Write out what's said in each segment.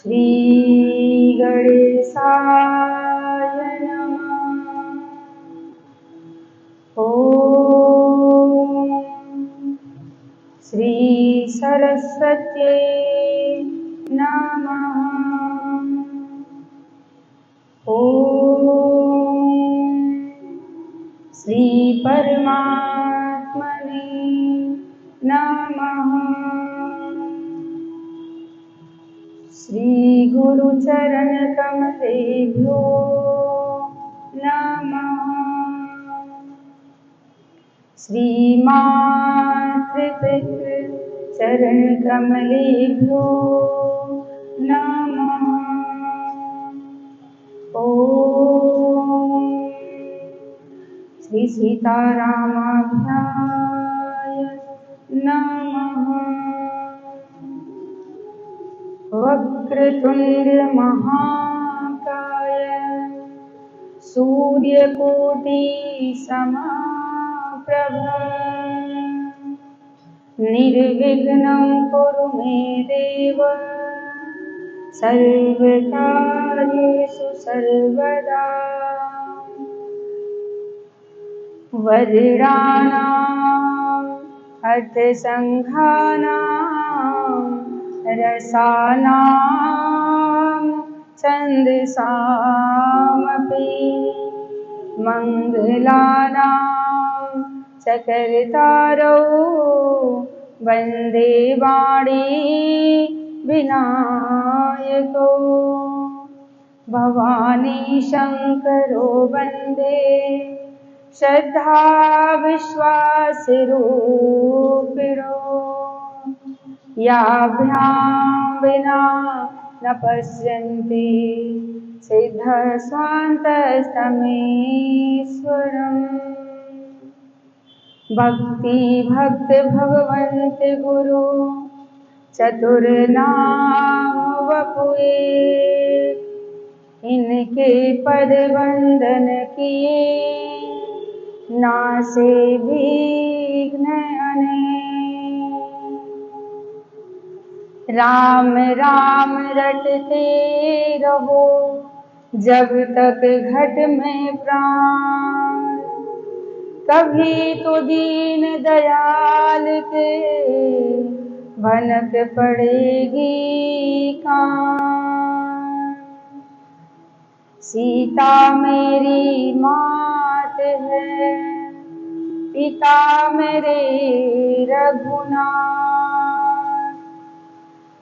श्री गणेशाय नमः। ओम श्री सरस्वत्यै नमः। ओम श्री परमात्मने नमः। श्री गुरुचरण कमलेभ्यो नमः। श्री मातृपितृ चरण कमलेभ्यो नमः। ओम श्री सीतारामाभ्याय नमः। वक्रतुंड महाकाय सूर्यकोटि समप्रभ निर्विघ्नं कुरु मे देव सर्वकार्येषु सर्वदा। वज्राणां अर्थसंघानां रसानां छन्दसामपि मंगलानां चकर्तारौ वन्दे वाणी विनायको भवानी शंकरो वन्दे श्रद्धा विश्वासरूपिणो याभ्यां विना न पश्यन्ति सिद्धस्वान्तस्तमेश्वरम्। भक्ति भक्त भगवन्त गुरु चतुर्नाम वपुए इनके पद वंदन किए नासे विघ्न अनेक। राम राम रटते रहो जब तक घट में प्राण। कभी तो दीन दयाल के भनक पड़ेगी कान। सीता मेरी मात है पिता मेरे रघुनाथ।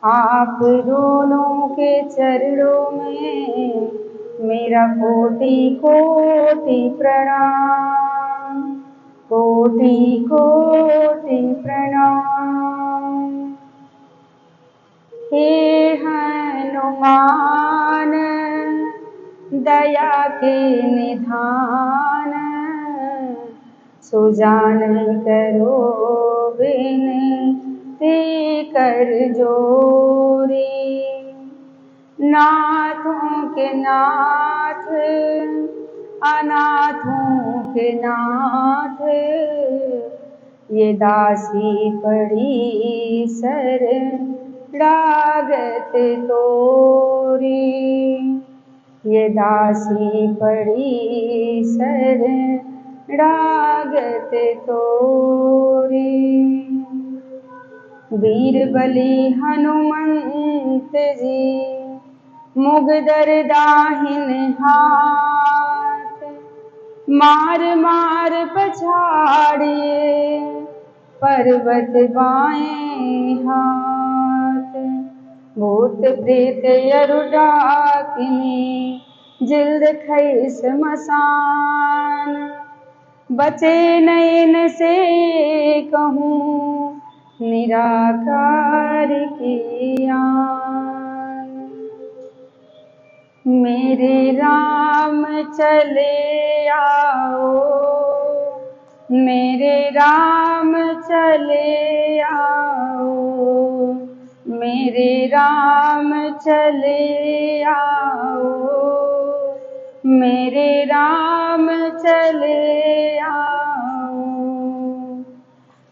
आप दोनों के चरणों में मेरा कोटि कोटि प्रणाम, कोटि कोटि प्रणाम। हे हनुमान दया के निधान सुजान करो विनती कर जोरी। नाथों के नाथ अनाथों के नाथ ये दासी पड़ी शरणागत तोरी। ये दासी पड़ी शरणागत तोरी। वीर बलि हनुमंत जी मुगदर दाहिन हाथ। मार मार पछाड़िए पर्वत बाएं हाथ। भूत प्रेत यरु डाकिनी जिल्द खै स्मशान। बचे नयन से कहूँ निराकार की आन। मेरे राम चले आओ मेरे राम चले आओ मेरे राम चले आओ मेरे राम चले आओ।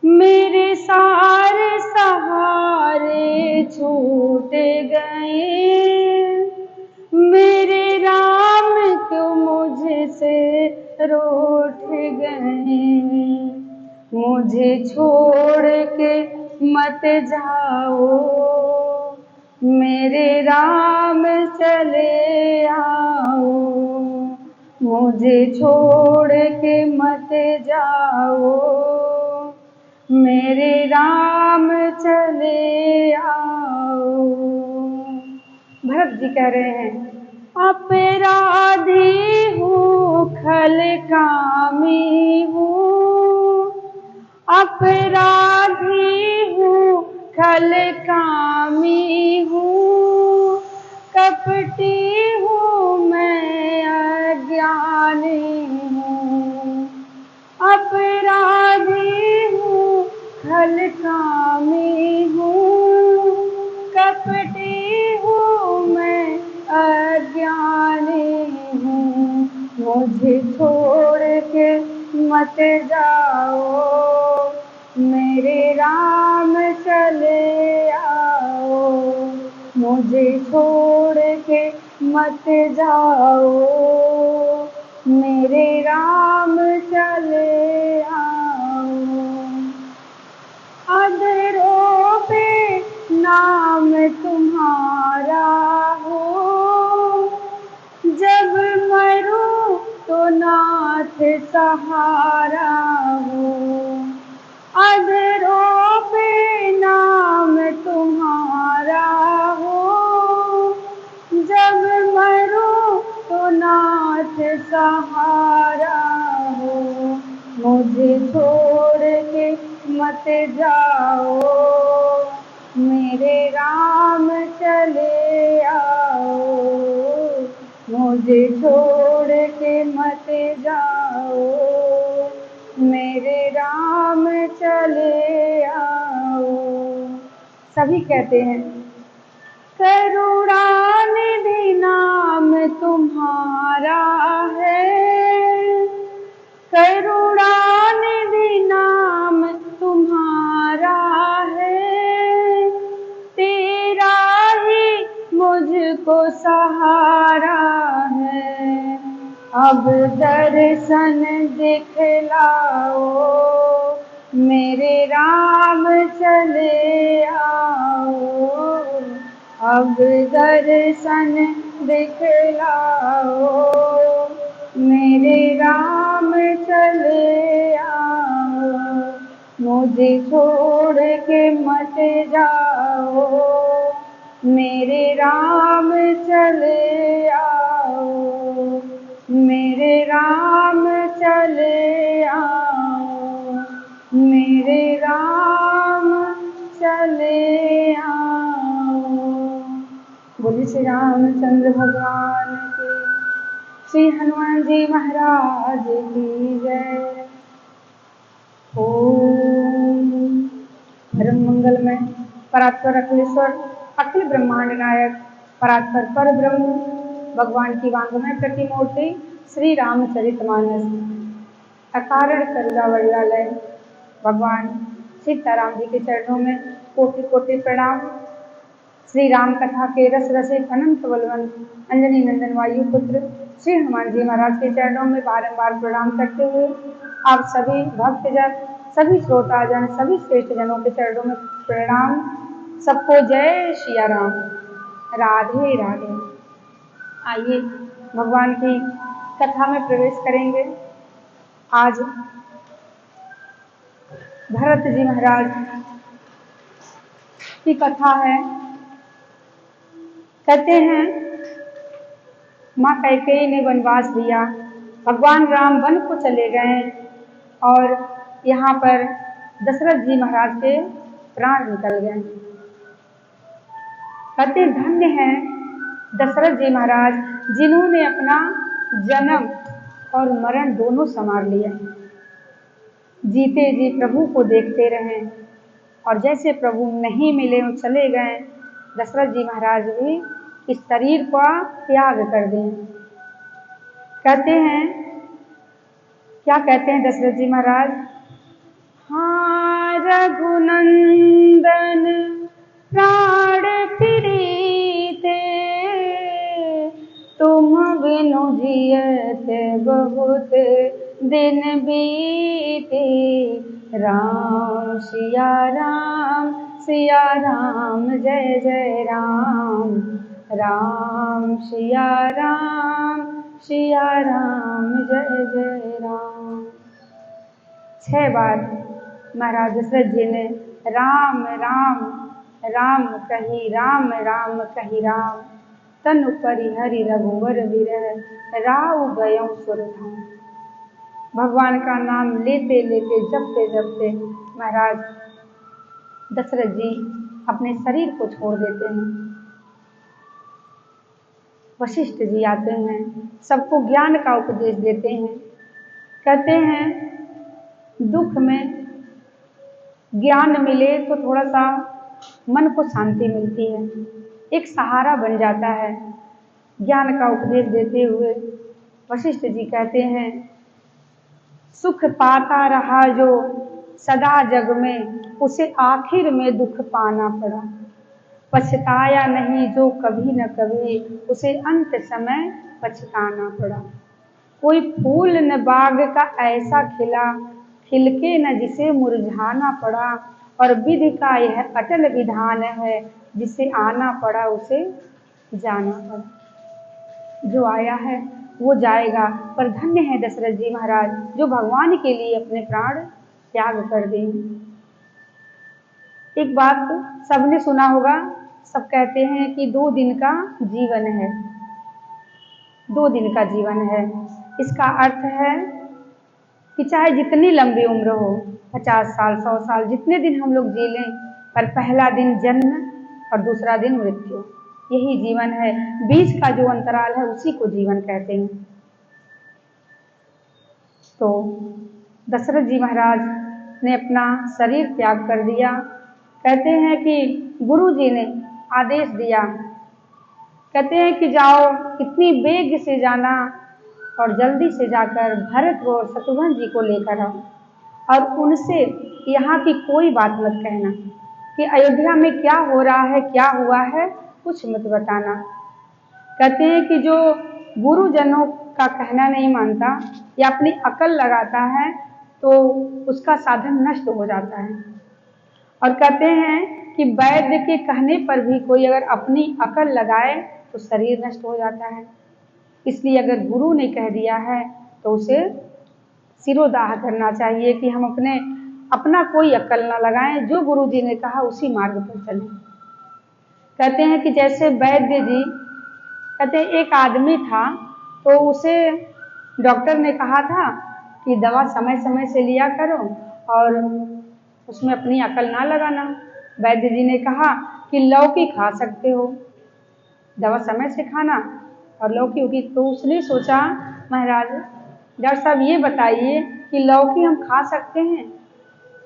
मेरे सारे सहारे छूट गए रूठ गए। मुझे छोड़ के मत जाओ, मेरे राम चले आओ। मुझे छोड़ के मत जाओ, मेरे राम चले आओ। भरत जी कह रहे हैं, अपराधी हूँ खल कामी हूँ, अपराधी हूँ खल कामी हूँ, कपटी हूँ मैं अज्ञानी हूँ। अपराधी हूँ खल कामी हूँ, कपटी हूँ मैं अज्ञानी हूँ। मुझे छोड़ के मत जाओ, मेरे राम चले आओ। मुझे छोड़ के मत जाओ, मेरे राम चले आओ। अधरों पे नाम तुम्हारा हो, जब मरूं तो नाथ सहारा हो। अधरों पे नाम तुम्हारा हो, जब मरूं तो नाथ सहारा हो। मुझे छोड़ के मत जाओ, मेरे राम चले आओ। मुझे छोड़ के मत जाओ, मेरे राम चले आओ। सभी कहते हैं, करुणानिधि नाम तुम्हारा है, करुणानिधि नाम तुम्हारा है, तेरा ही मुझको सहारा है। अब दर्शन दिखलाओ, मेरे राम चले आओ। अब दर्शन दिखलाओ, मेरे राम चले आओ। मुझे छोड़ के मत जाओ, मेरे राम चले आओ। मेरे राम चले आओ, मेरे राम चले आओ। बोलिए श्री रामचंद्र भगवान की, श्री हनुमान जी महाराज की जय। ओम परम मंगलमय परात्पर अखिलेश्वर अखिल ब्रह्मांड नायक परात्पर पर ब्रह्म भगवान की वांगमय प्रतिमूर्ति श्री रामचरितमानस अकारण करुणा वरदालय भगवान सीताराम जी के चरणों में कोटि कोटि प्रणाम। श्री राम कथा के रस रसिक अनंत बलवंत अंजनी नंदन वायु पुत्र श्री हनुमान जी महाराज के चरणों में बारंबार प्रणाम करते हुए आप सभी भक्तजन, सभी श्रोताजन, सभी श्रेष्ठ जनों के चरणों में प्रणाम। सबको जय सिया राम, राधे राधे। आइए भगवान की कथा में प्रवेश करेंगे। आज भरत जी महाराज की कथा है। कहते हैं, माँ कैकेयी ने वनवास दिया, भगवान राम वन को चले गए और यहाँ पर दशरथ जी महाराज के प्राण निकल गए। कहते धन्य हैं दशरथ जी महाराज जिन्होंने अपना जन्म और मरण दोनों संवार लिया। जीते जी प्रभु को देखते रहे और जैसे प्रभु नहीं मिले और चले गए, दशरथ जी महाराज भी इस शरीर का त्याग कर दें। कहते हैं, क्या कहते हैं दशरथ जी महाराज? हाँ रघुनंदन प्राण प्रीते, तुम बिनु जियत बहुत दिन बीते, राम सिया राम जय जय राम, राम सिया राम जय जय राम। 6 बार महाराज दशरथ जी ने राम राम राम कही, राम राम कही राम, तनु परिहरि रघुवर विरह राउ गयो सुरधाम। भगवान का नाम लेते लेते जपते जपते महाराज दशरथ जी अपने शरीर को छोड़ देते हैं। वशिष्ठ जी आते हैं, सबको ज्ञान का उपदेश देते हैं। कहते हैं दुख में ज्ञान मिले तो थोड़ा सा मन को शांति मिलती है, एक सहारा बन जाता है। ज्ञान का उपदेश देते हुए वशिष्ठ जी कहते हैं, सुख पाता रहा जो सदा जग में, उसे आखिर में दुख पाना पड़ा। पछताया नहीं जो कभी न कभी, उसे अंत समय पछताना पड़ा। कोई फूल न बाग का ऐसा खिला, खिलके न जिसे मुरझाना पड़ा। और विधि का यह अटल विधान है, जिसे आना पड़ा उसे जाना पड़ा। जो आया है वो जाएगा, पर धन्य है दशरथ जी महाराज जो भगवान के लिए अपने प्राण त्याग कर देंगे। एक बात सबने सुना होगा, सब कहते हैं कि 2 दिन का जीवन है, 2 दिन का जीवन है। इसका अर्थ है कि चाहे जितनी लंबी उम्र हो, 50 साल 100 साल जितने दिन हम लोग जी लें, पर पहला दिन जन्म और दूसरा दिन मृत्यु, यही जीवन है। बीच का जो अंतराल है उसी को जीवन कहते हैं। तो दशरथ जी महाराज ने अपना शरीर त्याग कर दिया। कहते हैं कि गुरु जी ने आदेश दिया, कहते हैं कि जाओ इतनी वेग से जाना और जल्दी से जाकर भरत और शत्रुघ्न जी को लेकर आओ, और उनसे यहाँ की कोई बात मत कहना कि अयोध्या में क्या हो रहा है, क्या हुआ है, कुछ मत बताना। कहते हैं कि जो गुरुजनों का कहना नहीं मानता या अपनी अकल लगाता है तो उसका साधन नष्ट हो जाता है। और कहते हैं कि वैद्य के कहने पर भी कोई अगर अपनी अकल लगाए तो शरीर नष्ट हो जाता है। इसलिए अगर गुरु ने कह दिया है तो उसे सिरोदाह करना चाहिए कि हम अपना कोई अकल ना लगाएं, जो गुरु जी ने कहा उसी मार्ग पर चलें। कहते हैं कि जैसे वैद्य जी, कहते हैं एक आदमी था तो उसे डॉक्टर ने कहा था कि दवा समय समय से लिया करो और उसमें अपनी अकल ना लगाना। वैद्य जी ने कहा कि लौकी खा सकते हो, दवा समय से खाना और लौकी होगी। तो उसने सोचा, महाराज डॉक्टर साहब ये बताइए कि लौकी हम खा सकते हैं?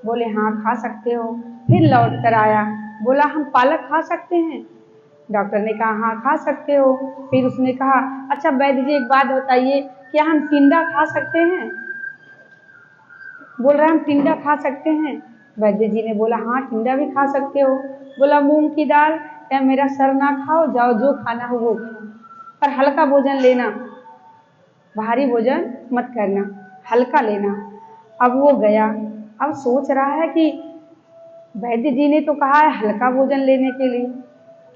बोले हाँ खा सकते हो। फिर लौट कर आया, बोला हम पालक खा सकते हैं? डॉक्टर ने कहा हाँ खा सकते हो। फिर उसने कहा अच्छा वैद्य जी एक बात बताइए, क्या हम टिंडा खा सकते हैं? बोल रहा हम टिंडा खा सकते हैं। वैद्य जी ने बोला हाँ टिंडा भी खा सकते हो। बोला मूंग की दाल, क्या मेरा सर ना खाओ, जाओ जो खाना हो वो खाओ, पर हल्का भोजन लेना, भारी भोजन मत करना, हल्का लेना। अब वो गया, अब सोच रहा है कि वैद्य जी ने तो कहा है हल्का भोजन लेने के लिए,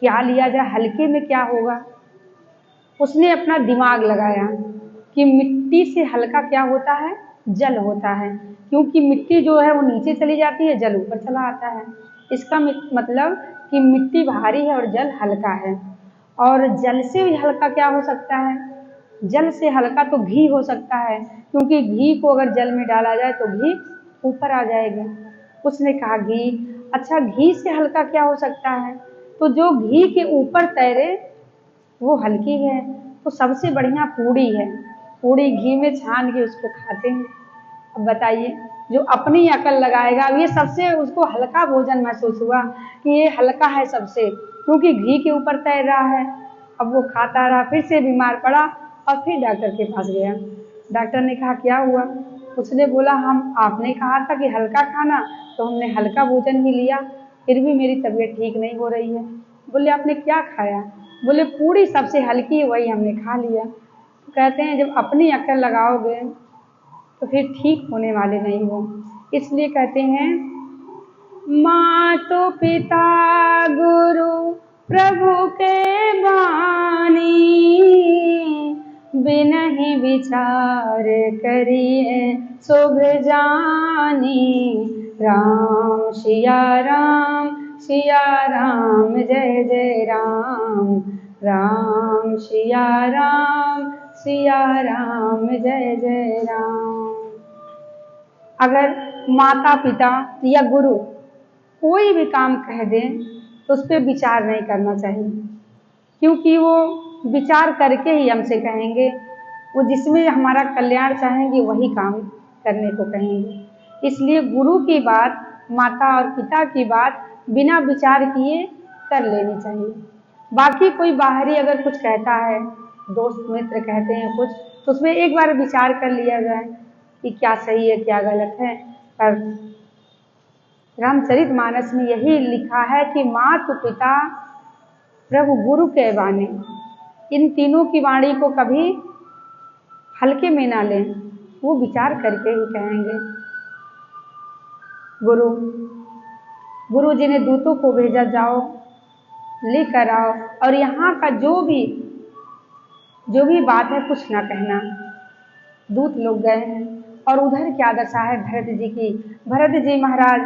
क्या लिया जाए, हल्के में क्या होगा। उसने अपना दिमाग लगाया कि मिट्टी से हल्का क्या होता है, जल होता है, क्योंकि मिट्टी जो है वो नीचे चली जाती है, जल ऊपर चला आता है। इसका मतलब कि मिट्टी भारी है और जल हल्का है। और जल से भी हल्का क्या हो सकता है, जल से हल्का तो घी हो सकता है, क्योंकि घी को अगर जल में डाला जाए तो घी ऊपर आ जाएगा। उसने कहा घी, अच्छा घी से हल्का क्या हो सकता है, तो जो घी के ऊपर तैरे वो हल्की है। तो सबसे बढ़िया पूड़ी है, पूड़ी घी में छान के उसको खाते हैं। अब बताइए जो अपनी अकल लगाएगा, अब ये सबसे उसको हल्का भोजन महसूस हुआ कि ये हल्का है सबसे, क्योंकि घी के ऊपर तैर रहा है। अब वो खाता रहा, फिर से बीमार पड़ा और फिर डॉक्टर के पास गया। डॉक्टर ने कहा क्या हुआ? उसने बोला आपने कहा था कि हल्का खाना, तो हमने हल्का भोजन ही लिया, फिर भी मेरी तबीयत ठीक नहीं हो रही है। बोले आपने क्या खाया? बोले पूड़ी सबसे हल्की वही हमने खा लिया। तो कहते हैं जब अपनी अक्ल लगाओगे तो फिर ठीक होने वाले नहीं हो। इसलिए कहते हैं मातो पिता गुरु प्रभु के बानी, बिनहि विचार करिए शुभ जानी। राम सिया राम जय जय राम, राम सिया राम जय जय राम। अगर माता पिता या गुरु कोई भी काम कह दें तो उस पर विचार नहीं करना चाहिए, क्योंकि वो विचार करके ही हमसे कहेंगे। वो जिसमें हमारा कल्याण चाहेंगे वही काम करने को कहेंगे। इसलिए गुरु की बात, माता और पिता की बात बिना विचार किए कर लेनी चाहिए। बाकी कोई बाहरी अगर कुछ कहता है, दोस्त मित्र कहते हैं कुछ, तो उसमें एक बार विचार कर लिया जाए कि क्या सही है क्या गलत है। पर रामचरितमानस में यही लिखा है कि मातु पिता प्रभु गुरु के वाणी, इन तीनों की वाणी को कभी हल्के में ना लें, वो विचार करके ही कहेंगे। गुरु जी ने दूतों को भेजा, जाओ लेकर आओ, और यहाँ का जो भी बात है कुछ ना कहना। दूत लोग गए हैं और उधर क्या दशा है भरत जी की। भरत जी महाराज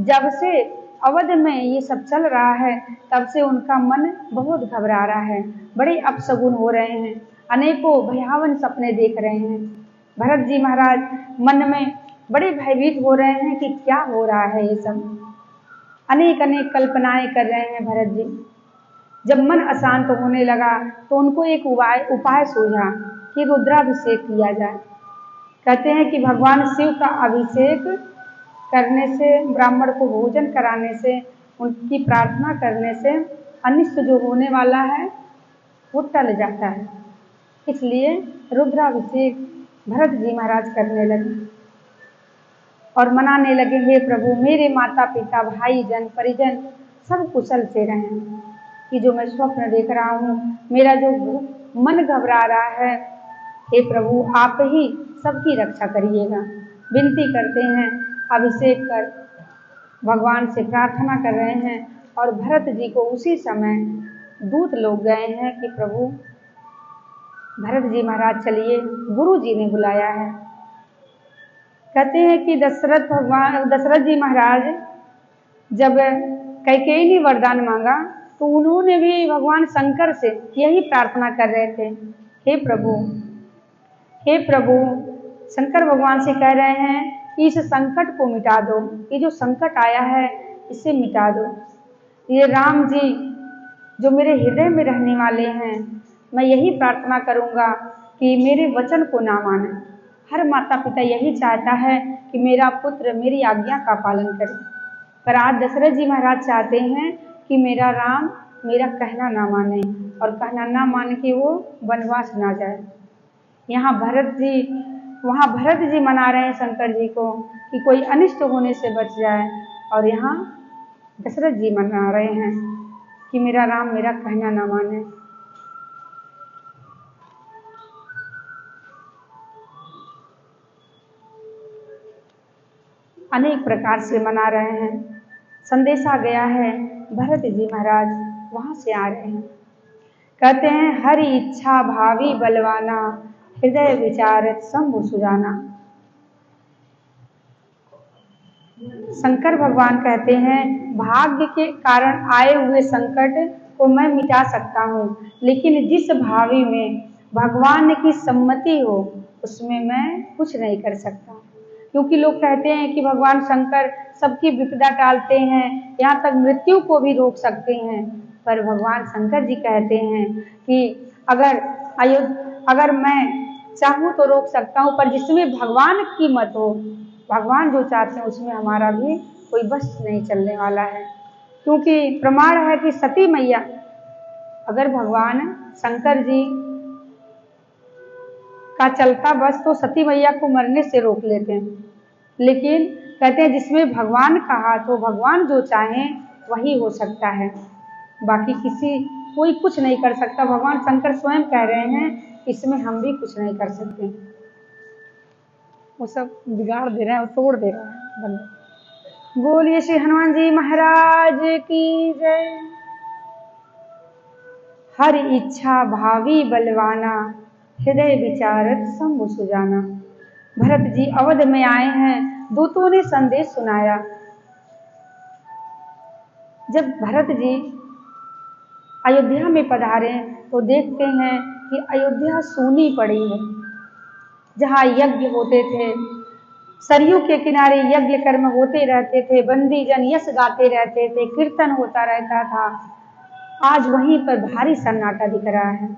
जब से अवध में ये सब चल रहा है तब से उनका मन बहुत घबरा रहा है, बड़े अपशगुन हो रहे हैं, अनेकों भयावन सपने देख रहे हैं। भरत जी महाराज मन में बड़े भयभीत हो रहे हैं कि क्या हो रहा है ये सब। अनेक कल्पनाएं कर रहे हैं भरत जी। जब मन अशांत होने लगा तो उनको एक उपाय सूझा कि रुद्राभिषेक किया जाए। कहते हैं कि भगवान शिव का अभिषेक करने से, ब्राह्मण को भोजन कराने से, उनकी प्रार्थना करने से अनिष्ट जो होने वाला है वो टल जाता है। इसलिए रुद्राभिषेक भरत जी महाराज करने लगे और मनाने लगे, हे प्रभु मेरे माता पिता भाई जन परिजन सब कुशल से रहें, कि जो मैं स्वप्न देख रहा हूँ, मेरा जो मन घबरा रहा है, हे प्रभु आप ही सबकी रक्षा करिएगा। विनती करते हैं, अभिषेक कर भगवान से प्रार्थना कर रहे हैं। और भरत जी को उसी समय दूत लोग गए हैं कि प्रभु भरत जी महाराज चलिए, गुरु जी ने बुलाया है। कहते हैं कि दशरथ जी महाराज जब कैकेयी ने वरदान मांगा तो उन्होंने भी भगवान शंकर से यही प्रार्थना कर रहे थे, हे प्रभु शंकर भगवान से कह रहे हैं कि इस संकट को मिटा दो, ये जो संकट आया है इसे मिटा दो। ये राम जी जो मेरे हृदय में रहने वाले हैं, मैं यही प्रार्थना करूंगा कि मेरे वचन को ना माने। हर माता पिता यही चाहता है कि मेरा पुत्र मेरी आज्ञा का पालन करे, पर आज दशरथ जी महाराज चाहते हैं कि मेरा राम मेरा कहना ना माने, और कहना ना मान के वो वनवास ना जाए। यहाँ वहाँ भरत जी मना रहे हैं शंकर जी को कि कोई अनिष्ट होने से बच जाए, और यहाँ दशरथ जी मना रहे हैं कि मेरा राम मेरा कहना ना माने। अनेक प्रकार से मना रहे हैं। संदेशा गया है, भरत जी महाराज वहाँ से आ रहे हैं। कहते हैं हरि इच्छा भावी बलवाना, हृदय विचारत शंभु सुजाना। शंकर भगवान कहते हैं भाग्य के कारण आए हुए संकट को मैं मिटा सकता हूँ, लेकिन जिस भावी में भगवान की सम्मति हो उसमें मैं कुछ नहीं कर सकता। क्योंकि लोग कहते हैं कि भगवान शंकर सबकी विपदा टालते हैं, यहाँ तक मृत्यु को भी रोक सकते हैं, पर भगवान शंकर जी कहते हैं कि अगर मैं चाहूँ तो रोक सकता हूँ, पर जिसमें भगवान की मत हो, भगवान जो चाहते हैं उसमें हमारा भी कोई बस नहीं चलने वाला है। क्योंकि प्रमाण है कि सती मैया, अगर भगवान शंकर जी का चलता बस तो सती मैया को मरने से रोक लेते हैं, लेकिन कहते हैं जिसमें भगवान का हाथ हो, भगवान जो चाहें वही हो सकता है, बाकी कोई कुछ नहीं कर सकता। भगवान शंकर स्वयं कह रहे हैं इसमें हम भी कुछ नहीं कर सकते। वो सब बिगाड़ दे रहे हैं और तोड़ दे रहे हैं बंदे। बोलिए श्री हनुमान जी महाराज की जय। हर इच्छा भावी बलवाना, हृदय विचारत शंभु सुजाना। भरत जी अवध में आए हैं, दूतों ने संदेश सुनाया। जब भरत जी अयोध्या में पधारे तो देखते हैं कि अयोध्या सूनी पड़ी है। जहाँ यज्ञ होते थे, सरयू के किनारे यज्ञ कर्म होते रहते थे, बंदी जन यश गाते रहते थे, कीर्तन होता रहता था, आज वहीं पर भारी सन्नाटा दिख रहा है।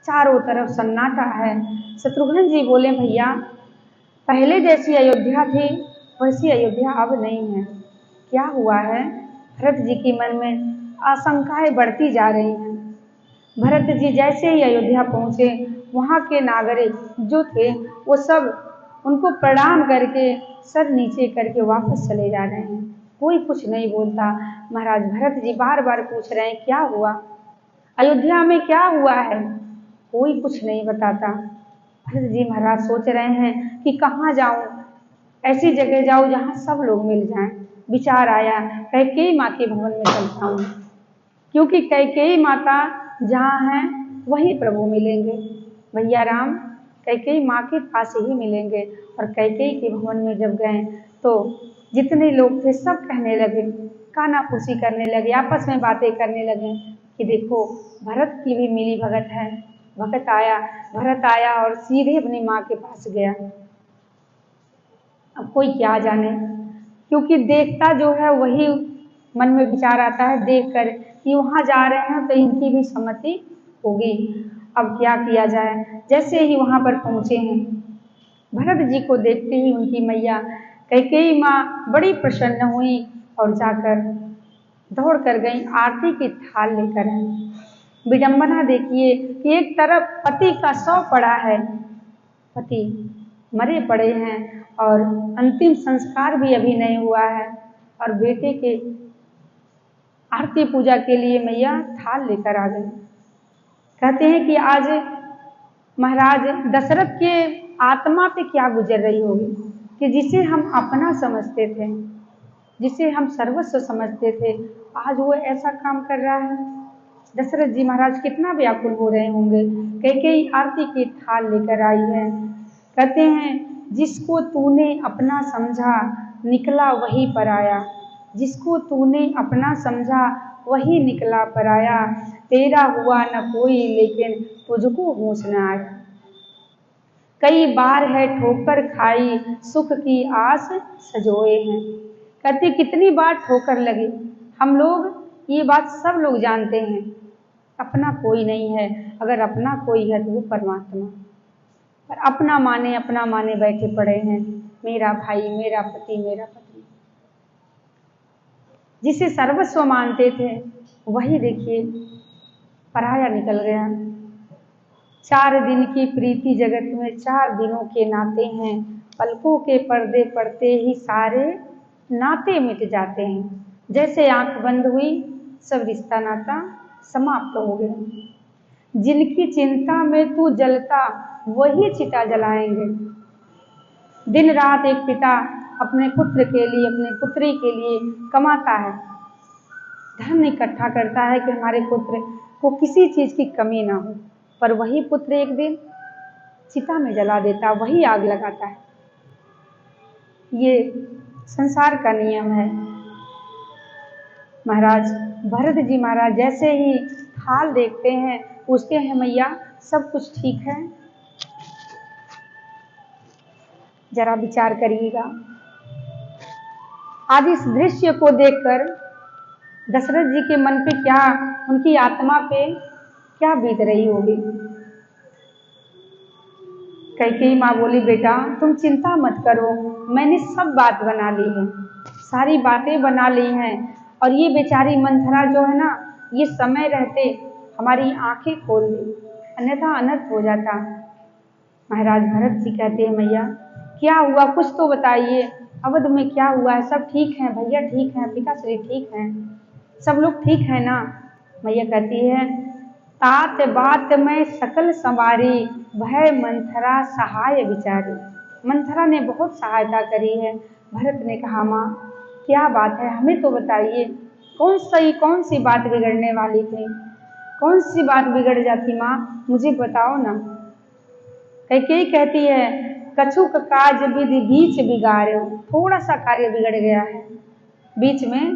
चारों तरफ सन्नाटा है। शत्रुघ्न जी बोले, भैया पहले जैसी अयोध्या थी वैसी अयोध्या अब नहीं है, क्या हुआ है? भरत जी के मन में आशंकाएं बढ़ती जा रही हैं। भरत जी जैसे ही अयोध्या पहुंचे, वहां के नागरिक जो थे वो सब उनको प्रणाम करके सर नीचे करके वापस चले जा रहे हैं। कोई कुछ नहीं बोलता। महाराज भरत जी बार बार पूछ रहे हैं, क्या हुआ अयोध्या में, क्या हुआ है? कोई कुछ नहीं बताता। भरत जी महाराज सोच रहे हैं कि कहाँ जाऊं, ऐसी जगह जाऊं जहां सब लोग मिल जाएं। विचार आया, कैकेयी माँ के भवन में चलता हूं, क्योंकि कैकेयी माता जहाँ हैं वहीं प्रभु मिलेंगे। भैया राम कैकेयी माँ के पास ही मिलेंगे। और कैकेयी के भवन में जब गए तो जितने लोग थे सब कहने लगे, कानाफूसी करने लगे, आपस में बातें करने लगे कि देखो भरत की भी मिली भगत है। भरत आया और सीधे अपनी माँ के पास गया। अब कोई क्या जाने, क्योंकि देखता जो है वही मन में विचार आता है देखकर कि वहाँ जा रहे हैं तो इनकी भी सम्मति होगी। अब क्या किया जाए? जैसे ही वहाँ पर पहुँचे हैं, भरत जी को देखते ही उनकी मैया कैकेयी माँ बड़ी प्रसन्न हुई और जाकर दौड़ कर गई, आरती की थाल लेकर आई। विडंबना देखिए कि एक तरफ पति का शव पड़ा है, पति मरे पड़े हैं और अंतिम संस्कार भी अभी नहीं हुआ है, और बेटे के आरती पूजा के लिए मैया थाल लेकर आ गई। कहते हैं कि आज महाराज दशरथ के आत्मा पे क्या गुजर रही होगी कि जिसे हम अपना समझते थे, जिसे हम सर्वस्व समझते थे, आज वो ऐसा काम कर रहा है। दशरथ जी महाराज कितना व्याकुल हो रहे होंगे। कैकेयी आरती की थाल लेकर आई है। कहते हैं जिसको तूने अपना समझा निकला वही पराया, जिसको तूने अपना समझा वही निकला पराया, तेरा हुआ न कोई लेकिन तुझको होश न आया। कई बार है ठोकर खाई सुख की आस सजोए हैं। कहते कितनी बार ठोकर लगी, हम लोग ये बात सब लोग जानते हैं, अपना कोई नहीं है। अगर अपना कोई है तो वो परमात्मा, पर अपना माने बैठे पड़े हैं, मेरा भाई, मेरा पति, मेरा पत्नी। जिसे सर्वस्व मानते थे वही देखिए पराया निकल गया। 4 दिन की प्रीति जगत में 4 दिनों के नाते हैं, पलकों के पर्दे पड़ते ही सारे नाते मिट जाते हैं। जैसे आंख बंद हुई सब रिश्ता नाता समाप्त हो गया। जिनकी चिंता में तू जलता वही चिता जलाएंगे। दिन रात एक पिता अपने पुत्र के लिए, अपने पुत्री के लिए कमाता है, धन इकट्ठा करता है कि हमारे पुत्र को किसी चीज की कमी ना हो, पर वही पुत्र एक दिन चिता में जला देता, वही आग लगाता है। ये संसार का नियम है। महाराज भरत जी महाराज जैसे ही हाल देखते हैं, पूछते हैं मैया सब कुछ ठीक है? जरा विचार करिएगा। आज इस दृश्य को देखकर दशरथ जी के मन पे क्या, उनकी आत्मा पे क्या बीत रही होगी। कैकेयी माँ बोली, बेटा तुम चिंता मत करो, मैंने सब बात बना ली है, सारी बातें बना ली हैं, और ये बेचारी मंथरा जो है ना, ये समय रहते हमारी आंखें खोल दी, अन्यथा अनर्थ हो जाता। महाराज भरत जी कहते हैं मैया क्या हुआ, कुछ तो बताइए, अवध में क्या हुआ है? सब ठीक है भैया? ठीक है पिताश्री, ठीक हैं सब लोग, ठीक है ना? मैया कहती है तात बात में सकल संवारी, भय मंथरा सहाय विचारी। मंथरा ने बहुत सहायता करी है। भरत ने कहा माँ क्या बात है, हमें तो बताइए, कौन सी बात बिगड़ने वाली थी, कौन सी बात बिगड़ जाती माँ, मुझे बताओ ना। कैकेयी कहती है कछुक काज विधि बीच बिगाड़ो, थोड़ा सा कार्य बिगड़ गया है, बीच में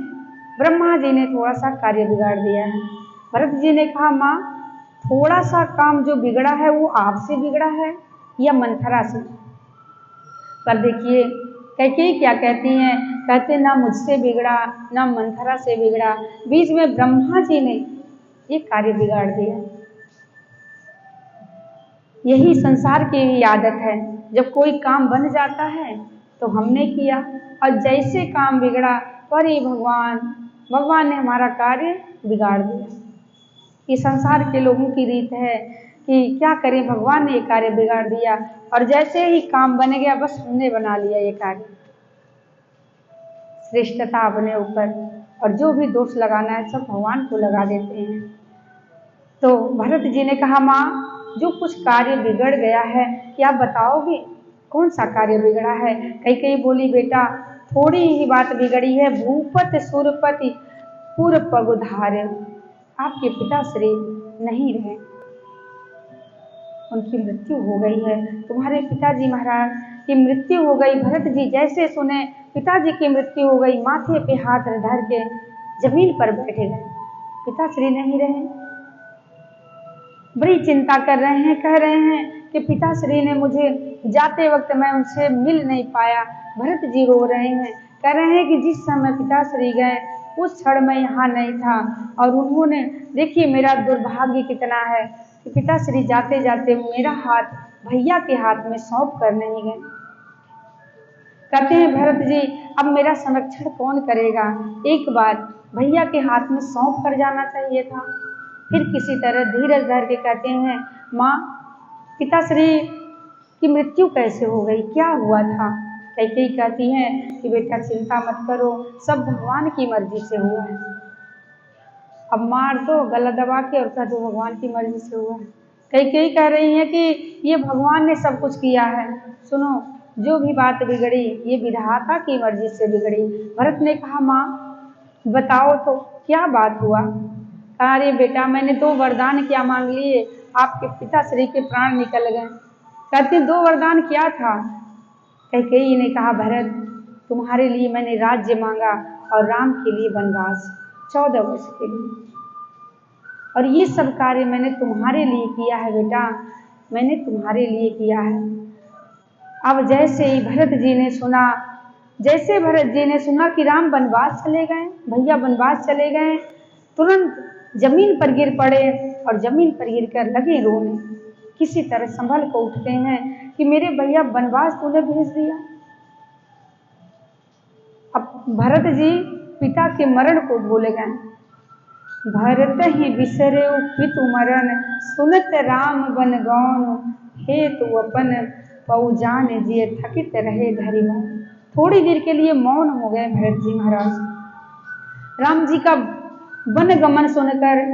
ब्रह्मा जी ने थोड़ा सा कार्य बिगाड़ दिया है। भरत जी ने कहा माँ थोड़ा सा काम जो बिगड़ा है वो आपसे बिगड़ा है या मंथरा से? पर देखिए कैकेयी क्या कहती हैं, कहते ना मुझसे बिगड़ा ना मंथरा से बिगड़ा, बीच में ब्रह्मा जी ने ये कार्य बिगाड़ दिया। यही संसार की भी आदत है, जब कोई काम बन जाता है तो हमने किया, और जैसे काम बिगड़ा पर ये भगवान ने हमारा कार्य बिगाड़ दिया। ये संसार के लोगों की रीत है कि क्या करें, भगवान ने ये कार्य बिगाड़ दिया और जैसे ही काम बन गया बस हमने बना लिया ये कार्य, श्रेष्ठता अपने ऊपर, और जो भी दोष लगाना है सब भगवान को लगा देते हैं। तो भरत जी ने कहा माँ जो कुछ कार्य बिगड़ गया है क्या बताओगे, कौन सा कार्य बिगड़ा है? कैकेयी बोली बेटा थोड़ी ही बात बिगड़ी है, भूपत सुरपति पुर पगुधारे, आपके पिताश्री नहीं रहे, उनकी मृत्यु हो गई है, तुम्हारे पिताजी महाराज की मृत्यु हो गई। भरत जी जैसे सुने पिताजी की मृत्यु हो गई, माथे पे हाथ धर के जमीन पर बैठे गए, पिताश्री नहीं रहे। बड़ी चिंता कर रहे हैं, कह रहे हैं कि पिताश्री ने मुझे जाते वक्त मैं उनसे मिल नहीं पाया। भरत जी रो रहे हैं, कह रहे हैं कि जिस समय पिताश्री गए उस क्षण मैं यहाँ नहीं था, और उन्होंने देखिए मेरा दुर्भाग्य कितना है कि पिताश्री जाते जाते मेरा हाथ भैया के हाथ में सौंप कर नहीं गए। कहते हैं भरत जी अब मेरा संरक्षण कौन करेगा, एक बार भैया के हाथ में सौंप कर जाना चाहिए था। फिर किसी तरह धीरज धर के कहते हैं माँ पिताश्री की मृत्यु कैसे हो गई, क्या हुआ था? कैकेयी कहती हैं कि बेटा चिंता मत करो, सब भगवान की मर्जी से हुआ है, अब मार दो गला दबा के और कह दो भगवान की मर्जी से हुआ है। कैकेयी कह रही है कि ये भगवान ने सब कुछ किया है, सुनो जो भी बात बिगड़ी ये विधाता की मर्जी से बिगड़ी। भरत ने कहा माँ बताओ तो क्या बात हुआ? अरे बेटा मैंने 2 वरदान क्या मांग लिए, आपके पिताश्री के प्राण निकल गए। कहते 2 वरदान क्या था? कैकेयी ने कहा भरत तुम्हारे लिए मैंने राज्य मांगा और राम के लिए वनवास 14 वर्ष के लिए, और ये सब कार्य मैंने तुम्हारे लिए किया है बेटा, मैंने तुम्हारे लिए किया है। अब जैसे ही भरत जी ने सुना कि राम वनवास चले गए, भैया वनवास चले गए, तुरंत जमीन पर गिर पड़े और जमीन पर गिरकर लगे रोने। किसी तरह संभल को उठते हैं कि मेरे भैया वनवास तूने भेज दिया। अब भरत जी पिता के मरण को भूल गए। भरत ही बिसरे पितु मरण, सुनत राम बन गौन, हे तू अपन पौजान जिए थकित रहे धरि मौन। थोड़ी देर के लिए मौन हो गए भरत जी महाराज। राम जी का वन गमन सुनकर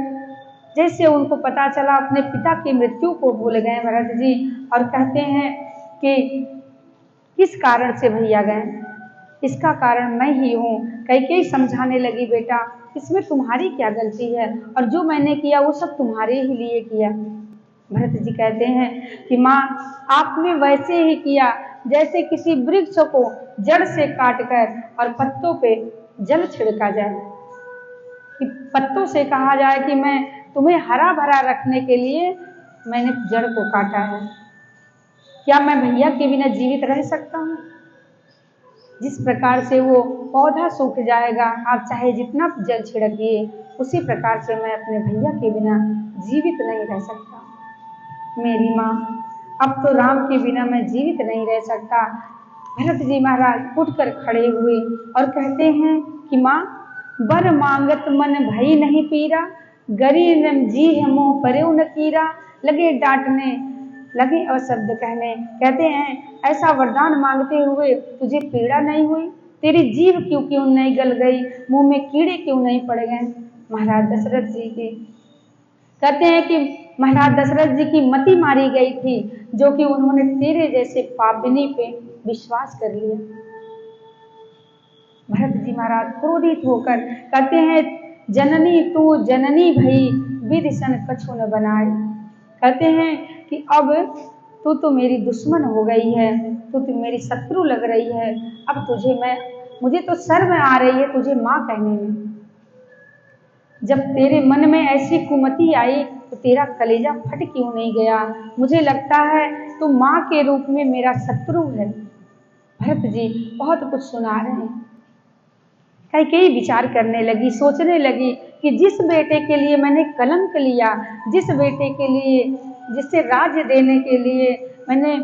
जैसे उनको पता चला, अपने पिता की मृत्यु को भूल गए भरत जी, और कहते हैं कि किस कारण से भैया गए, इसका कारण मैं ही हूँ। कैकेयी समझाने लगी बेटा इसमें तुम्हारी क्या गलती है, और जो मैंने किया वो सब तुम्हारे ही लिए किया। भरत जी कहते हैं कि माँ आपने वैसे ही किया जैसे किसी वृक्ष को जड़ से काटकर और पत्तों पे जल छिड़का जाए, कि पत्तों से कहा जाए कि मैं तुम्हें हरा भरा रखने के लिए मैंने जड़ को काटा है। क्या मैं भैया के बिना जीवित रह सकता हूँ? जिस प्रकार से वो पौधा सूख जाएगा, आप चाहे जितना जल छिड़किए, उसी प्रकार से मैं अपने भैया के बिना जीवित नहीं रह सकता। मेरी माँ अब तो राम के बिना मैं जीवित नहीं रह सकता। भरत जी महाराज उठकर खड़े हुए और कहते हैं कि माँ बर मांगत मन भई नहीं पीरा, गरीब जी है मोह परेउ न कीरा। लगे डांटने, लगे अशब्द कहने, कहते हैं ऐसा वरदान मांगते हुए तुझे पीड़ा नहीं हुई, तेरी जीभ क्यों नहीं गल गई, मुंह में कीड़े क्यों नहीं पड़ गए। महाराज दशरथ जी की कहते हैं कि महाराज दशरथ जी की मति मारी गई थी, जो कि उन्होंने तेरे जैसे पापिनी पे विश्वास कर लिया। भरत जी महाराज क्रोधित होकर कहते हैं, जननी तू जननी भई विदिशन कछु न बनाए। कहते हैं कि अब तू तो मेरी दुश्मन हो गई है, तू तो मेरी शत्रु लग रही है, अब मुझे तो शर्म आ रही है तुझे माँ कहने में। जब तेरे मन में ऐसी कुमति आई तो तेरा कलेजा फट क्यों नहीं गया? मुझे लगता है तू माँ के रूप में मेरा शत्रु है। भरत जी बहुत कुछ सुना रहे हैं। कैकेयी विचार करने लगी, सोचने लगी कि जिस बेटे के लिए मैंने कलंक लिया, जिस बेटे के लिए, जिसे राज्य देने के लिए मैं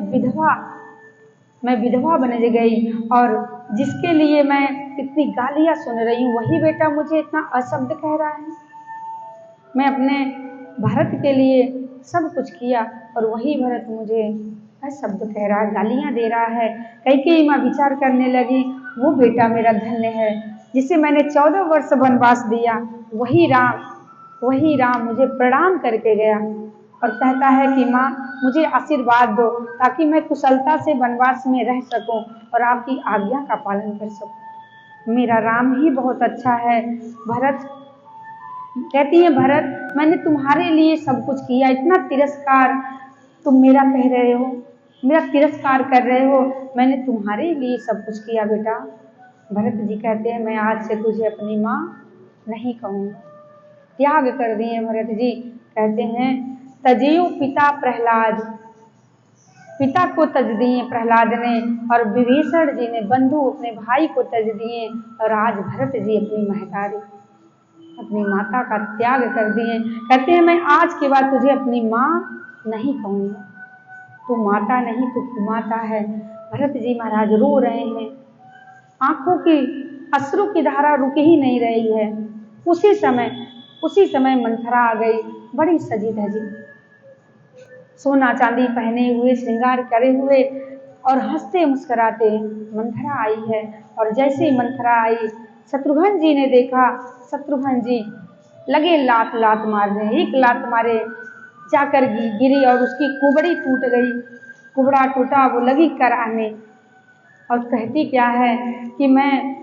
विधवा बन गई और जिसके लिए मैं इतनी गालियां सुन रही हूँ, वही बेटा मुझे इतना अशब्द कह रहा है। मैं अपने भरत के लिए सब कुछ किया और वही भरत मुझे अशब्द कह रहा है, गालियां दे रहा है। कैकेयी माँ विचार करने लगी, वो बेटा मेरा धन्य है जिसे मैंने 14 वर्ष वनवास दिया, वही राम मुझे प्रणाम करके गया और कहता है कि माँ मुझे आशीर्वाद दो ताकि मैं कुशलता से वनवास में रह सकूं और आपकी आज्ञा का पालन कर सकूं। मेरा राम ही बहुत अच्छा है। भरत कहती है, भरत मैंने तुम्हारे लिए सब कुछ किया, इतना तिरस्कार तुम मेरा कह रहे हो, मेरा तिरस्कार कर रहे हो, मैंने तुम्हारे लिए सब कुछ किया बेटा। भरत जी कहते हैं, मैं आज से तुझे अपनी माँ नहीं कहूँगा। त्याग कर दिए भरत जी। कहते हैं, तजियो पिता प्रहलाद, पिता को तज दिए प्रहलाद ने और विभीषण जी ने बंधु अपने भाई को तज दिए और आज भरत जी अपनी महतारी, अपनी माता का त्याग कर दिए। कहते हैं, मैं आज के बाद तुझे अपनी माँ नहीं कहूँगा, तू माता नहीं तू कुमाता है। भरत जी महाराज रो रहे हैं, आंखों की अश्रु की धारा रुक ही नहीं रही है। उसी समय मंथरा आ गई, बड़ी सजी धजी, सोना चांदी पहने हुए, श्रृंगार करे हुए और हंसते मुस्कुराते मंथरा आई है। और जैसे ही मंथरा आई, शत्रुघ्न जी ने देखा, शत्रुघ्न जी लगे लात मारने, एक लात मारे जाकर गिरी और उसकी कुबड़ी टूट गई। कुबड़ा टूटा, वो लगी कराहने और कहती क्या है कि मैं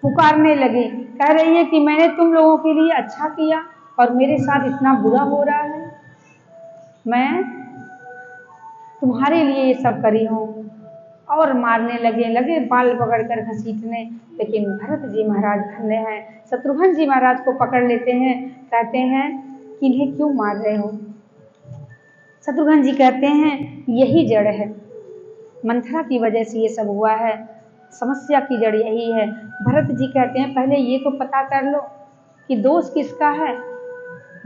पुकारने लगी, कह रही है कि मैंने तुम लोगों के लिए अच्छा किया और मेरे साथ इतना बुरा हो रहा है, मैं तुम्हारे लिए ये सब करी हूँ। और मारने लगे बाल पकड़कर घसीटने। लेकिन भरत जी महाराज धन्य हैं, शत्रुघ्न जी महाराज को पकड़ लेते हैं, कहते हैं कि इन्हें क्यों मार रहे हो? शत्रुघ्न जी कहते हैं, यही जड़ है, मंथरा की वजह से ये सब हुआ है, समस्या की जड़ यही है। भरत जी कहते हैं, पहले ये तो पता कर लो कि दोष किसका है,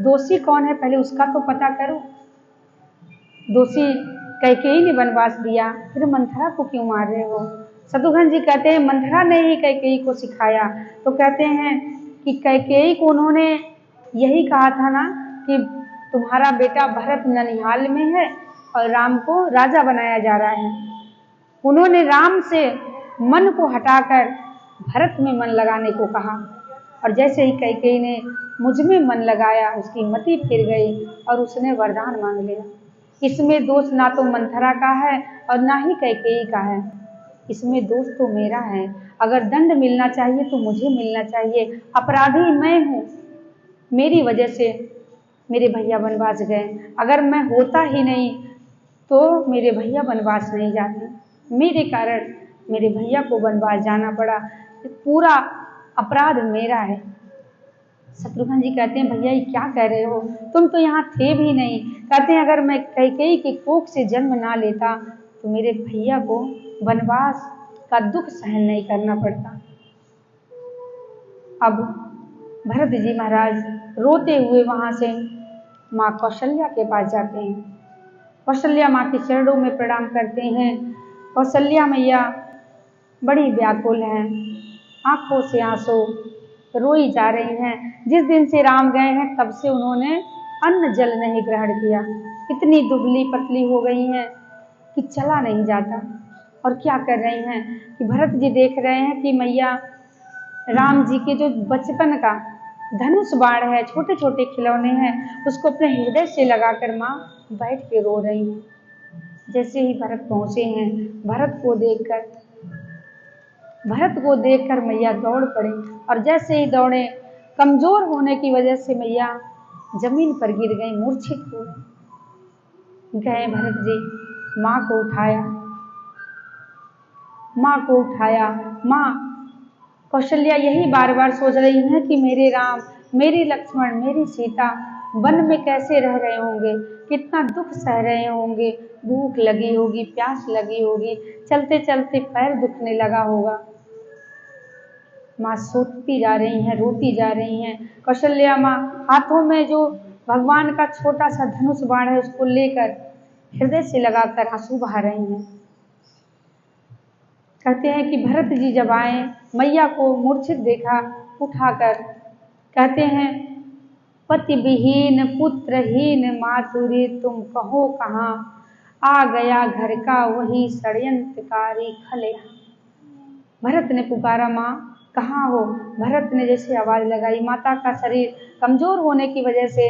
दोषी कौन है, पहले उसका तो पता करो। दोषी कैकेयी ने वनवास दिया, फिर मंथरा को क्यों मार रहे हो? शत्रुघ्न जी कहते हैं, मंथरा ने ही कैकेयी को सिखाया। तो कहते हैं कि कैकेयी को उन्होंने यही कहा था ना कि तुम्हारा बेटा भरत ननिहाल में है और राम को राजा बनाया जा रहा है। उन्होंने राम से मन को हटाकर भरत में मन लगाने को कहा और जैसे ही कैकेयी ने मुझ में मन लगाया, उसकी मति फिर गई और उसने वरदान मांग लिया। इसमें दोष ना तो मंथरा का है और ना ही कैकेयी का है, इसमें दोष तो मेरा है। अगर दंड मिलना चाहिए तो मुझे मिलना चाहिए, अपराधी मैं हूँ, मेरी वजह से मेरे भैया वनवास गए। अगर मैं होता ही नहीं तो मेरे भैया वनवास नहीं जाते, मेरे कारण मेरे भैया को वनवास जाना पड़ा, पूरा अपराध मेरा है। शत्रुघ्न जी कहते हैं, भैया ये क्या कह रहे हो, तुम तो यहाँ थे भी नहीं। कहते हैं, अगर मैं कैकेयी की कोख से जन्म ना लेता तो मेरे भैया को वनवास का दुख सहन नहीं करना पड़ता। अब भरत जी महाराज रोते हुए वहां से माँ कौशल्या के पास जाते हैं। कौशल्या माँ के चरणों में प्रणाम करते हैं। कौशल्या मैया बड़ी व्याकुल हैं, आंखों से आंसू रोई जा रही हैं। जिस दिन से राम गए हैं तब से उन्होंने अन्न जल नहीं ग्रहण किया, इतनी दुबली पतली हो गई हैं कि चला नहीं जाता। और क्या कर रही हैं कि भरत जी देख रहे हैं कि मैया राम जी के जो बचपन का धनुष बाण है, छोटे छोटे खिलौने हैं, उसको अपने हृदय से लगाकर माँ बैठ के रो रही है। जैसे ही भरत पहुंचे हैं, भरत को देखकर मैया दौड़ पड़े, और जैसे ही दौड़े, कमजोर होने की वजह से मैया जमीन पर गिर गई, मूर्छित हो गए। भरत जी माँ को उठाया। माँ कौशल्या यही बार बार सोच रही हैं कि मेरे राम, मेरे लक्ष्मण, मेरी सीता वन में कैसे रह रहे होंगे, कितना दुख सह रहे होंगे, भूख लगी होगी, प्यास लगी होगी, चलते चलते पैर दुखने लगा होगा। माँ सोचती जा रही हैं, रोती जा रही हैं। कौशल्या माँ हाथों में जो भगवान का छोटा सा धनुष बाण है उसको लेकर हृदय से लगाकर आंसू बहा रही हैं। कहते हैं कि भरत जी जब आए, मैया को मूर्छित देखा, उठाकर कहते हैं, पति विहीन पुत्रहीन मातुरी तुम कहो कहाँ, आ गया घर का वही षड्यंत्रकारी खलेहा। भरत ने पुकारा, माँ कहाँ हो? भरत ने जैसे आवाज लगाई, माता का शरीर कमजोर होने की वजह से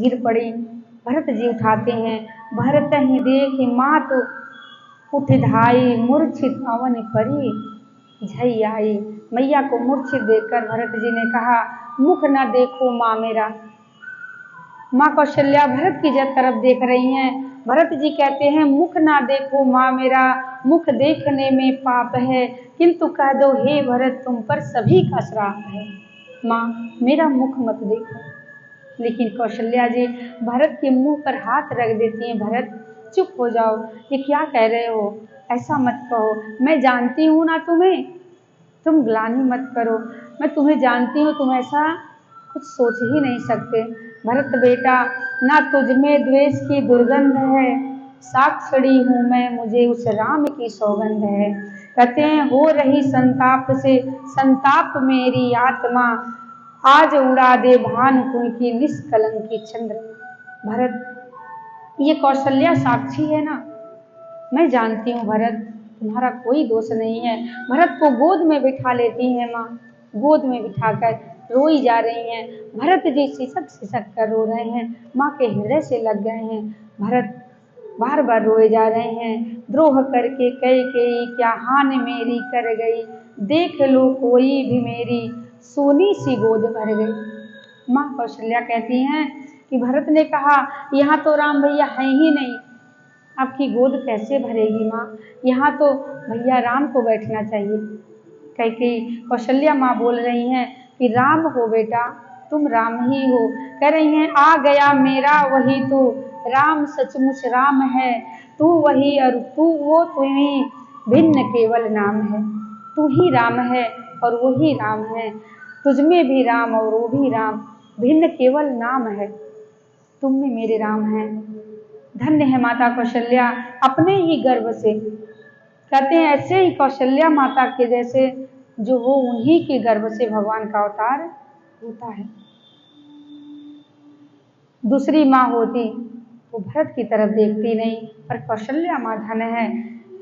गिर पड़ी। भरत जी उठाते हैं, भरत ही देख माँ तो उठ धाई, मूर्छित अवन परी झई आई। मैया को मूर्छित देखकर भरत जी ने कहा, मुख ना देखो माँ मेरा। माँ कौशल्या भरत की तरफ देख रही हैं। भरत जी कहते हैं, मुख ना देखो माँ मेरा, मुख देखने में पाप है, किंतु कह दो हे भरत तुम पर सभी का श्राप है। माँ मेरा मुख मत देखो। लेकिन कौशल्या जी भरत के मुंह पर हाथ रख देती हैं, भरत चुप हो जाओ, ये क्या कह रहे हो, ऐसा मत कहो, मैं जानती हूँ ना तुम्हें, तुम ग्लानि मत करो, मैं तुम्हें जानती हूँ, तुम ऐसा कुछ सोच ही नहीं सकते। भरत बेटा, ना तुझ में द्वेष की दुर्गंध है, साक्षड़ी हूँ मैं, मुझे उस राम की सौगंध है। कहते हैं, हो रही संताप से संताप मेरी आत्मा, आज उड़ा दे भानुकुल की निष्कलंकी चंद्रमा। भरत, ये कौशल्या साक्षी है ना, मैं जानती हूँ भरत, तुम्हारा कोई दोष नहीं है। भरत को गोद में बिठा लेती हैं माँ, गोद में बिठाकर रोई जा रही हैं। भरत जी सिसक सिसक कर रो रहे हैं, माँ के हृदय से लग गए हैं। भरत बार बार रोए जा रहे हैं, द्रोह करके कैकेयी क्या हानि मेरी कर गई, देख लो कोई भी मेरी सोनी सी गोद भर गई। माँ कौशल्या कहती हैं कि भरत ने कहा, यहाँ तो राम भैया है ही नहीं, आपकी गोद कैसे भरेगी माँ, यहाँ तो भैया राम को बैठना चाहिए। कैकेयी कौशल्या माँ बोल रही हैं कि राम हो बेटा, तुम राम ही हो। कह रही हैं, आ गया मेरा वही तू, राम सचमुच राम है, तू वही और तू वो, तुम्ही भिन्न केवल नाम है। तू ही राम है और वही राम है, तुझमें भी राम और वो भी राम, भिन्न केवल नाम है, तुम में मेरे राम हैं। धन्य है माता कौशल्या अपने ही गर्भ से। कहते हैं, ऐसे ही कौशल्या माता के जैसे जो हो, उन्हीं के गर्भ से भगवान का अवतार होता है। दूसरी माँ होती वो भरत की तरफ देखती नहीं, पर कौशल्या माँ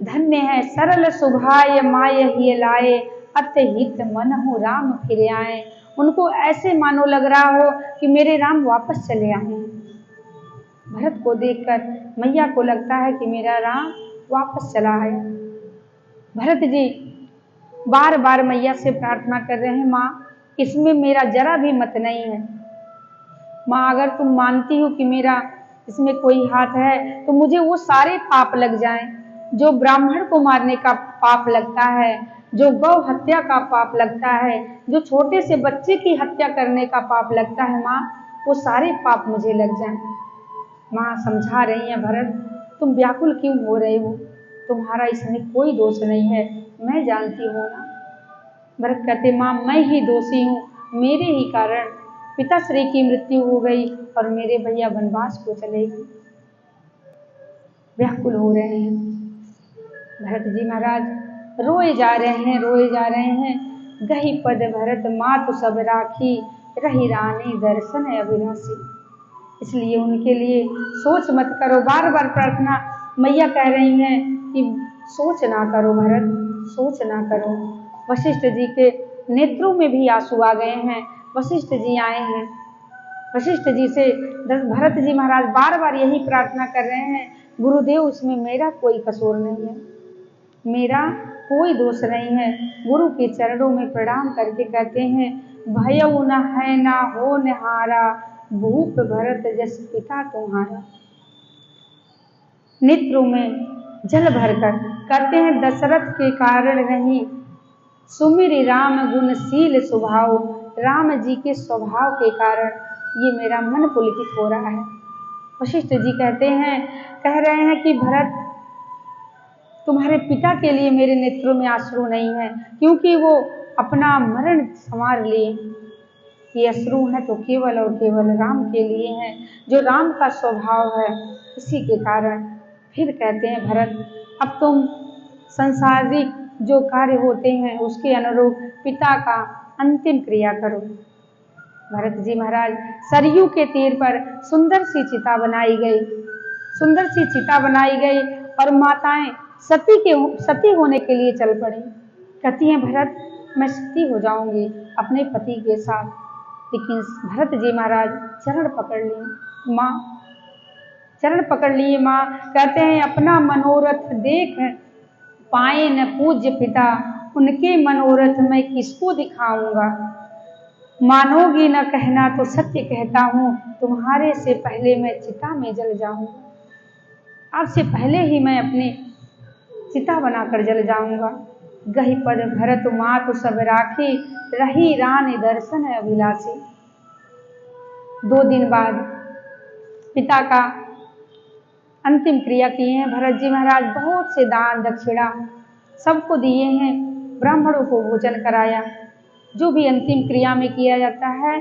धन्य है सरल सुभाय माय ही लाए, अतहित मन हो राम फिर आए। उनको ऐसे मानो लग रहा हो कि मेरे राम वापस चले आए। भरत को देखकर मैया को लगता है कि मेरा राम वापस चला है। भरत जी बार बार मैया से प्रार्थना कर रहे हैं, माँ इसमें मेरा जरा भी मत नहीं है। माँ अगर तुम मानती हो कि मेरा इसमें कोई हाथ है, तो मुझे वो सारे पाप लग जाएं जो ब्राह्मण को मारने का पाप लगता है, जो गौ हत्या का पाप लगता है, जो छोटे से बच्चे की हत्या करने का पाप लगता है। माँ वो सारे पाप मुझे लग जाएं। माँ समझा रही हैं, भरत तुम व्याकुल क्यों हो रहे हो, तुम्हारा इसमें कोई दोष नहीं है, मैं जानती हूँ ना। भरत कहते, माँ मैं ही दोषी हूँ, मेरे ही कारण पिताश्री की मृत्यु हो गई और मेरे भैया वनवास को चले गए। व्याकुल हो रहे हैं भरत जी महाराज, रोए जा रहे हैं। गही पद भरत मातु सब राखी, रही रानी दर्शन अविनाशी। इसलिए उनके लिए सोच मत करो, बार बार प्रार्थना मैया कह रही हैं कि सोच ना करो भरत, सोच ना करो। वशिष्ठ जी के नेत्रों में भी आंसू आ गए हैं। वशिष्ठ जी आए हैं। वशिष्ठ जी से भरत जी महाराज बार बार यही प्रार्थना कर रहे हैं, गुरुदेव उसमें मेरा कोई कसूर नहीं है, मेरा कोई दोष नहीं है। गुरु के चरणों में प्रणाम करके कहते हैं, भयउ न है ना हो निहारा, भूप भरत जस पिता तुम्हारा। नेत्रों में जल भरकर कहते हैं, दशरथ के कारण नहीं, सुमिर राम गुणशील स्वभाव। राम जी के स्वभाव के कारण ये मेरा मन पुलकित हो रहा है। वशिष्ठ जी कह रहे हैं कि भरत, तुम्हारे पिता के लिए मेरे नेत्रों में आंसू नहीं है, क्योंकि वो अपना मरण संवार लिए। ये अश्रु है तो केवल और केवल राम के लिए है, जो राम का स्वभाव है, इसी के कारण। फिर कहते हैं, भरत अब तुम संसारिक जो कार्य होते हैं उसके अनुरूप पिता का अंतिम क्रिया करो। भरत जी महाराज सरयू के तीर पर सुंदर सी चिता बनाई गई, सुंदर सी चिता बनाई गई और माताएं सती होने के लिए चल पड़ी। कहती हैं, भरत मैं सती हो जाऊंगी अपने पति के साथ। लेकिन भरत जी महाराज चरण पकड़ लिए माँ, चरण पकड़ लिए माँ। कहते हैं, अपना मनोरथ देख पाए न पूज्य पिता, उनके मनोरथ मैं किसको दिखाऊंगा। मानोगी न कहना तो सत्य कहता हूँ, तुम्हारे से पहले मैं चिता में जल जाऊंगा। आपसे पहले ही मैं अपनी चिता बनाकर जल जाऊंगा। गही पद भरत मातु सब राखी, रही रानी दर्शन अभिलाषी। 2 दिन बाद पिता का अंतिम क्रिया किए हैं भरत जी महाराज। बहुत से दान दक्षिणा सबको दिए हैं, ब्राह्मणों को भोजन कराया। जो भी अंतिम क्रिया में किया जाता है